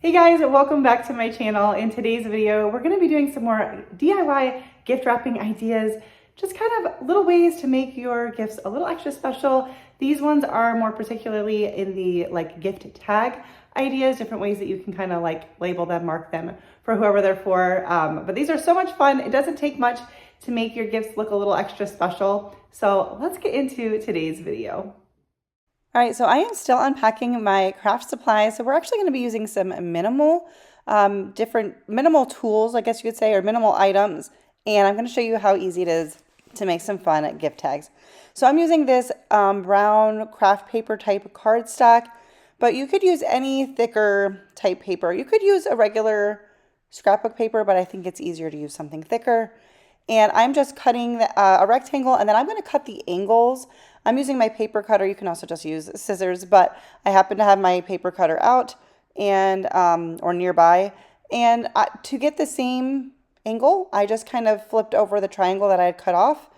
Hey guys, welcome back to my channel. In today's video, we're gonna be doing some more DIY gift wrapping ideas, just kind of little ways to make your gifts a little extra special. These ones are more particularly in the gift tag ideas, different ways that you can kind of label them, mark them for whoever they're for. But these are so much fun. It doesn't take much to make your gifts look a little extra special. So let's get into today's video. All right, so I am still unpacking my craft supplies. So we're actually going to be using some minimal tools, I guess you could say, or minimal items. And I'm going to show you how easy it is to make some fun gift tags. So I'm using this brown craft paper type cardstock, but you could use any thicker type paper. You could use a regular scrapbook paper, but I think it's easier to use something thicker. And I'm just cutting a rectangle, and then I'm going to cut the angles. I'm using my paper cutter. You can also just use scissors, but I happen to have my paper cutter out and or nearby. And to get the same angle, I just kind of flipped over the triangle that I had cut off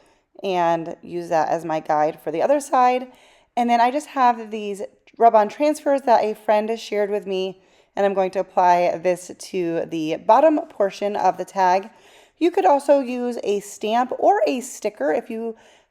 and use that as my guide for the other side. And then I just have these rub-on transfers that a friend shared with me, and I'm going to apply this to the bottom portion of the tag. You could also use a stamp or a sticker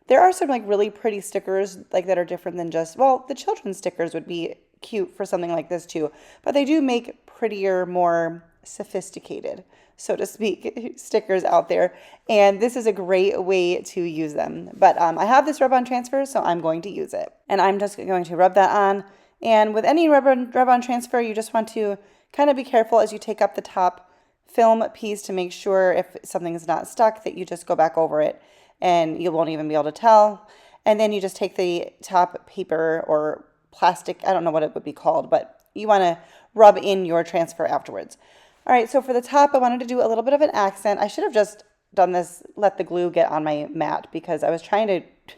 there are some really pretty stickers that are different than just, well, the children's stickers would be cute for something like this too, but they do make prettier, more sophisticated, so to speak, stickers out there. And this is a great way to use them. But I have this rub-on transfer, so I'm going to use it. And I'm just going to rub that on. And with any rub-on transfer, you just want to kind of be careful as you take up the top film piece to make sure if something's not stuck that you just go back over it and you won't even be able to tell. And then you just take the top paper or plastic, I don't know what it would be called, but you want to rub in your transfer afterwards. All right, so for the top, I wanted to do a little bit of an accent. I should have just done this, let the glue get on my mat, because I was trying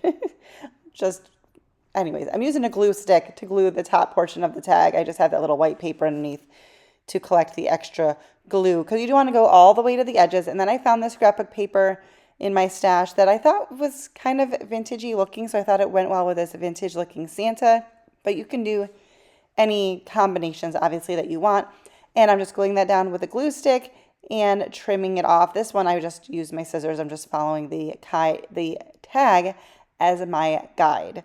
to anyways, I'm using a glue stick to glue the top portion of the tag. I just have that little white paper underneath to collect the extra glue, because you do want to go all the way to the edges. And then I found this scrapbook paper in my stash that I thought was kind of vintagey looking, so I thought it went well with this vintage looking Santa. But you can do any combinations obviously that you want. And I'm just gluing that down with a glue stick and trimming it off. This one I just used my scissors. I'm just following the tag as my guide.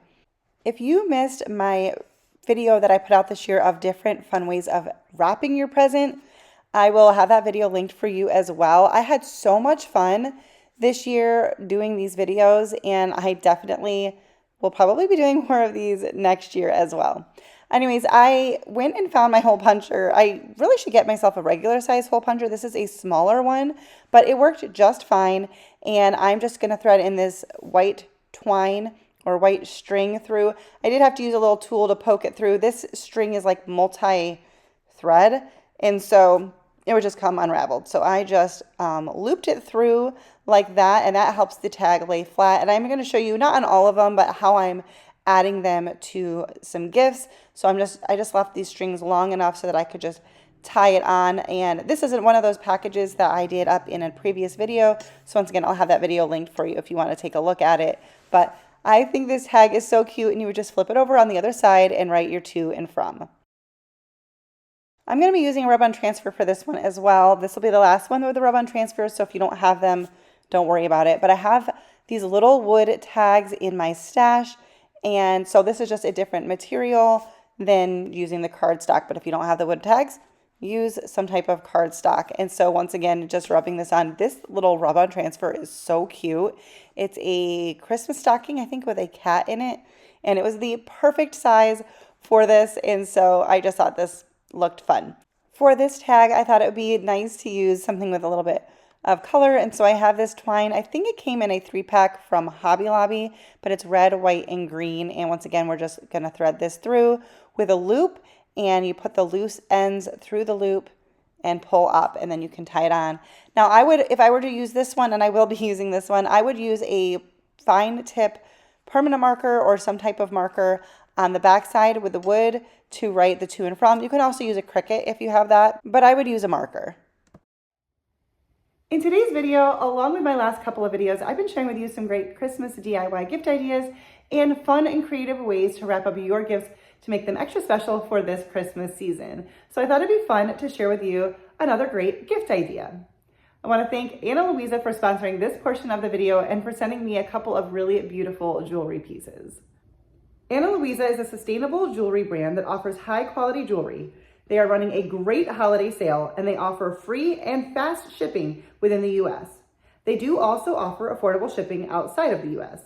If you missed my video that I put out this year of different fun ways of wrapping your present, I will have that video linked for you as well. I had so much fun this year doing these videos, and I definitely will probably be doing more of these next year as well. Anyways, I went and found my hole puncher. I really should get myself a regular size hole puncher. This is a smaller one, but it worked just fine. And I'm just going to thread in this white twine or white string through. I did have to use a little tool to poke it through. This string is multi-thread, and so it would just come unraveled. So I just looped it through like that, and that helps the tag lay flat. And I'm going to show you, not on all of them, but how I'm adding them to some gifts. So I just left these strings long enough so that I could just tie it on. And this isn't one of those packages that I did up in a previous video. So once again, I'll have that video linked for you if you want to take a look at it. But I think this tag is so cute, and you would just flip it over on the other side and write your to and from. I'm going to be using a rub-on transfer for this one as well. This will be the last one with the rub-on transfer, so if you don't have them, don't worry about it. But I have these little wood tags in my stash, and so this is just a different material than using the cardstock. But if you don't have the wood tags, use some type of cardstock. And so once again, just rubbing this on. This little rub-on transfer is so cute. It's a Christmas stocking, I think, with a cat in it, and it was the perfect size for this, and so I just thought this looked fun. For this tag, I thought it would be nice to use something with a little bit of color, and so I have this twine. I think it came in a 3-pack from Hobby Lobby, but it's red, white, and green. And once again, we're just going to thread this through with a loop, and you put the loose ends through the loop and pull up, and then you can tie it on. Now, if I were to use this one, and I will be using this one, I would use a fine tip permanent marker or some type of marker on the back side with the wood to write the to and from. You can also use a Cricut if you have that, but I would use a marker. In today's video, along with my last couple of videos, I've been sharing with you some great Christmas DIY gift ideas and fun and creative ways to wrap up your gifts to make them extra special for this Christmas season. So I thought it'd be fun to share with you another great gift idea. I want to thank Anna Luisa for sponsoring this portion of the video and for sending me a couple of really beautiful jewelry pieces. Anna Luisa is a sustainable jewelry brand that offers high quality jewelry. They are running a great holiday sale and they offer free and fast shipping within the US. They do also offer affordable shipping outside of the US.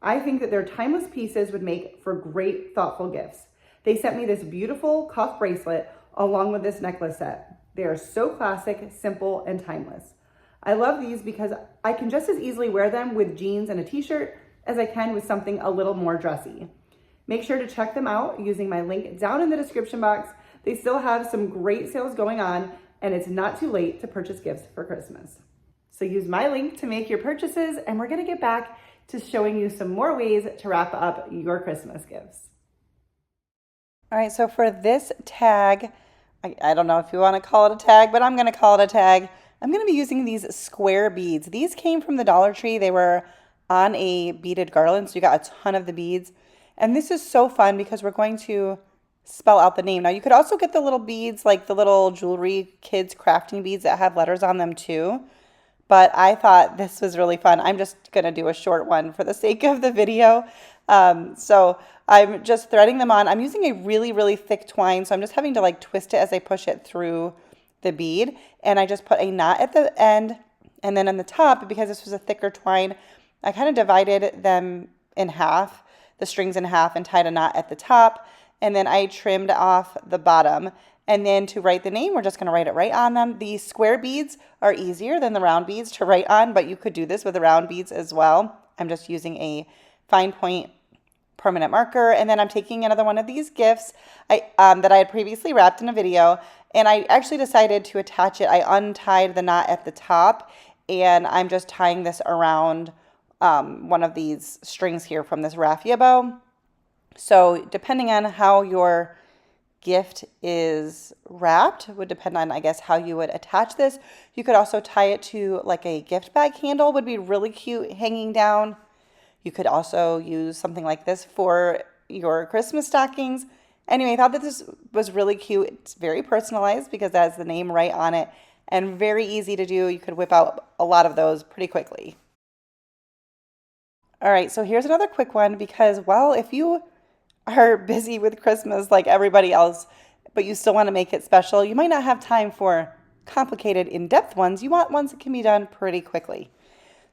I think that their timeless pieces would make for great, thoughtful gifts. They sent me this beautiful cuff bracelet along with this necklace set. They are so classic, simple, and timeless. I love these because I can just as easily wear them with jeans and a t-shirt as I can with something a little more dressy. Make sure to check them out using my link down in the description box. They still have some great sales going on, and it's not too late to purchase gifts for Christmas. So use my link to make your purchases, and we're gonna get back to showing you some more ways to wrap up your Christmas gifts. All right, so for this tag, I don't know if you want to call it a tag, but I'm going to call it a tag. I'm going to be using these square beads. These came from the Dollar Tree. They were on a beaded garland, so you got a ton of the beads. And this is so fun because we're going to spell out the name. Now, you could also get the little beads, like the little jewelry kids crafting beads that have letters on them too. But I thought this was really fun. I'm just going to do a short one for the sake of the video. So I'm just threading them on. I'm using a really, really thick twine, so I'm just having to like twist it as I push it through the bead. And I just put a knot at the end, and then on the top, because this was a thicker twine, I kind of divided them in half, the strings in half, and tied a knot at the top. And then I trimmed off the bottom. And then to write the name, we're just going to write it right on them. The square beads are easier than the round beads to write on, but you could do this with the round beads as well. I'm just using a fine point permanent marker, and then I'm taking another one of these gifts that I had previously wrapped in a video, and I actually decided to attach it. I untied the knot at the top, and I'm just tying this around one of these strings here from this raffia bow. So depending on how your gift is wrapped would depend on, I guess, how you would attach this. You could also tie it to like a gift bag handle, would be really cute hanging down. You could also use something like this for your Christmas stockings. Anyway, I thought that this was really cute. It's very personalized because it has the name right on it and very easy to do. You could whip out a lot of those pretty quickly. All right, so here's another quick one because, well, if you are busy with Christmas like everybody else, but you still want to make it special, you might not have time for complicated, in-depth ones. You want ones that can be done pretty quickly.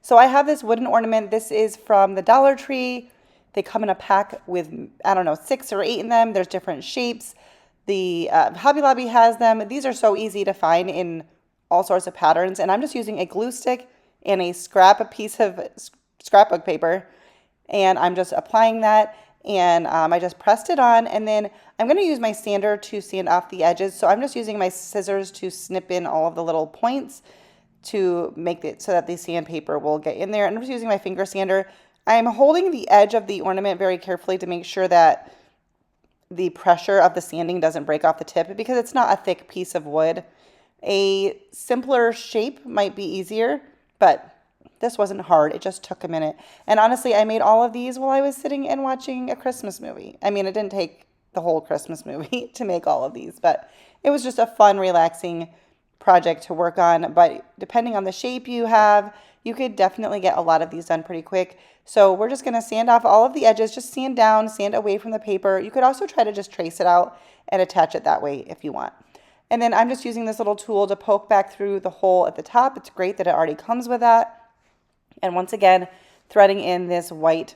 So I have this wooden ornament. This is from the Dollar Tree. They come in a pack with, I don't know, 6 or 8 in them. There's different shapes. The Hobby Lobby has them. These are so easy to find in all sorts of patterns. And I'm just using a glue stick and a piece of scrapbook paper. And I'm just applying that. And I just pressed it on. And then I'm going to use my sander to sand off the edges. So I'm just using my scissors to snip in all of the little points to make it so that the sandpaper will get in there. And I'm just using my finger sander. I'm holding the edge of the ornament very carefully to make sure that the pressure of the sanding doesn't break off the tip because it's not a thick piece of wood. A simpler shape might be easier, but this wasn't hard. It just took a minute. And honestly, I made all of these while I was sitting and watching a Christmas movie. I mean, it didn't take the whole Christmas movie to make all of these, but it was just a fun, relaxing project to work on. But depending on the shape you have, you could definitely get a lot of these done pretty quick. So we're just going to sand off all of the edges, just sand down, sand away from the paper. You could also try to just trace it out and attach it that way if you want. And then I'm just using this little tool to poke back through the hole at the top. It's great that it already comes with that. And once again, threading in this white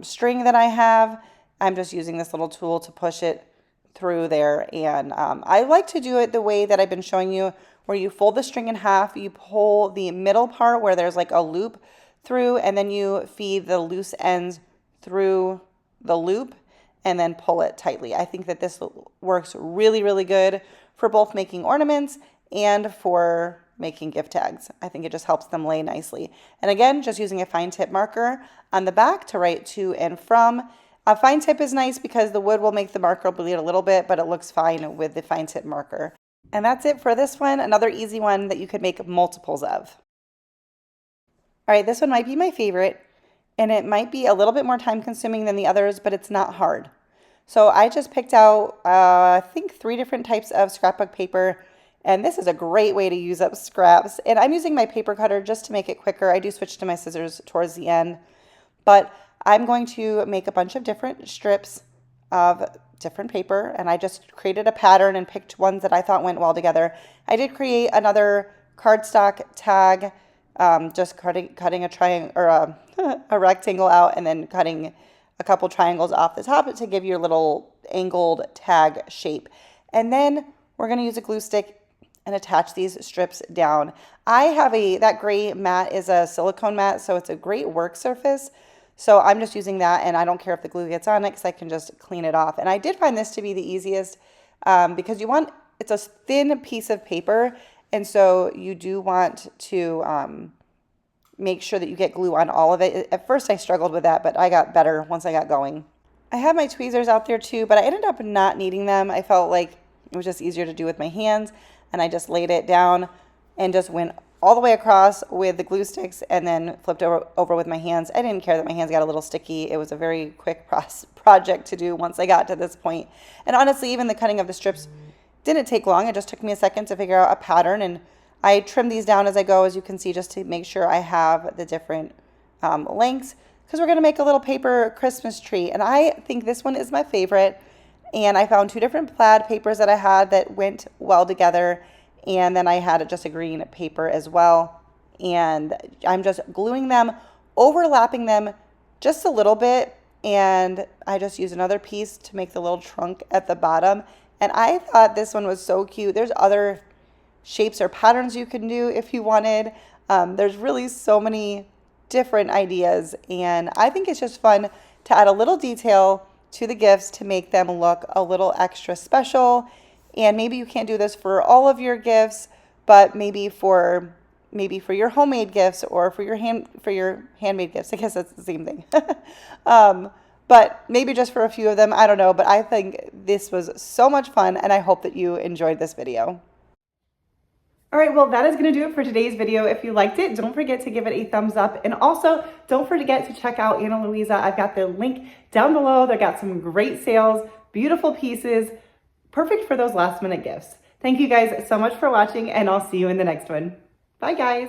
string that I have, I'm just using this little tool to push it through there. And I like to do it the way that I've been showing you, where you fold the string in half, you pull the middle part where there's like a loop through, and then you feed the loose ends through the loop and then pull it tightly. I think that this works really, really good for both making ornaments and for making gift tags. I think it just helps them lay nicely. And again, just using a fine tip marker on the back to write to and from. A fine tip is nice because the wood will make the marker bleed a little bit, but it looks fine with the fine tip marker. And that's it for this one. Another easy one that you could make multiples of. All right, this one might be my favorite, and it might be a little bit more time consuming than the others, but it's not hard. So I just picked out, I think 3 different types of scrapbook paper, and this is a great way to use up scraps. And I'm using my paper cutter just to make it quicker. I do switch to my scissors towards the end, but I'm going to make a bunch of different strips of different paper, and I just created a pattern and picked ones that I thought went well together. I did create another cardstock tag, just cutting a triangle or a rectangle out and then cutting a couple triangles off the top to give you a little angled tag shape. And then we're going to use a glue stick and attach these strips down. I have that gray mat is a silicone mat, so it's a great work surface. So I'm just using that, and I don't care if the glue gets on it because I can just clean it off. And I did find this to be the easiest because it's a thin piece of paper, and so you do want to make sure that you get glue on all of it. At first I struggled with that, but I got better once I got going. I have my tweezers out there too, but I ended up not needing them. I felt like it was just easier to do with my hands, and I just laid it down and just went all the way across with the glue sticks and then flipped over with my hands. I didn't care that my hands got a little sticky. It was a very quick project to do once I got to this point. And honestly, even the cutting of the strips didn't take long. It just took me a second to figure out a pattern, and I trim these down as I go, as you can see, just to make sure I have the different lengths, because we're going to make a little paper Christmas tree. And I think this one is my favorite. And I found 2 different plaid papers that I had that went well together. And then I had just a green paper as well. And I'm just gluing them, overlapping them just a little bit. And I just use another piece to make the little trunk at the bottom. And I thought this one was so cute. There's other shapes or patterns you can do if you wanted. There's really so many different ideas. And I think it's just fun to add a little detail to the gifts to make them look a little extra special. And maybe you can't do this for all of your gifts, but maybe for your homemade gifts or for your handmade gifts. I guess that's the same thing. But maybe just for a few of them, I don't know. But I think this was so much fun, and I hope that you enjoyed this video. All right, well, that is going to do it for today's video. If you liked it, don't forget to give it a thumbs up. And also, don't forget to check out Anna Luisa. I've got the link down below. They've got some great sales, beautiful pieces, perfect for those last minute gifts. Thank you guys so much for watching, and I'll see you in the next one. Bye, guys.